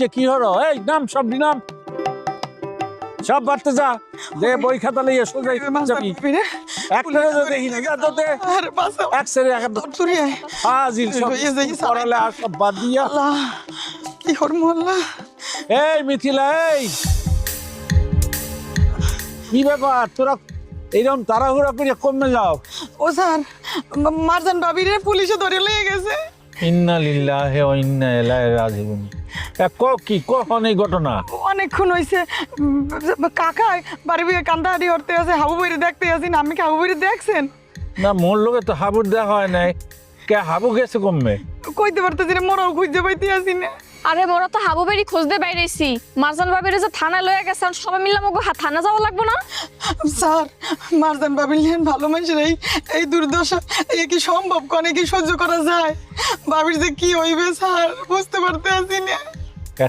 উঠে কি হলো? এই নাম, সব নাম, সব বাড়তে যা, যে বই খাতা লইয়া সোজাই যাবি। একটা দেখি না, যা তোতে এক সেরে এক হাজির সব পড়ালে আর সব বাদ দিয়া। কি করবো আল্লাহ। এই মিথিলা, এই কি ব্যাপার? তোরা এইরকম তাড়াহুড়া করে কমে যাও। ও স্যার, মারজান ভাবিরে পুলিশে ধরে লেগে গেছে। ইন্না লিল্লাহি ওয়া ইন্না ইলাইহি রাজিউন। কি কখন এই ঘটনা? অনেকক্ষণ হয়েছে। কাকা বাড়ি বিয়ে কান্দাহারি করতে আছে, হাবু বইরে দেখতে আসি না। আমি কি হাবু বইরে দেখছেন? না, মোর লোকে তো হাবুর দেখা হয় নাই। কে হাবু গেছে কমবে? কইতে পারতেছি না, মোরাও খুঁজতে পাইতে আসি না। আরে মোরা তো হাবু বাড়ি খুঁজতে বাইরেছি। মারজান বাবিরে যে থানায় লয়ে গেছে, সবাই মিললাম ওগো থানা যাওয়া লাগবো না? স্যার, মারজান ভাবির ভালো মানুষের এই দুর্দশা এ কি সম্ভব? কনে কি সহ্য করা যায়? ভাবির যে কি হইবে স্যার বুঝতে পারতে আসি না।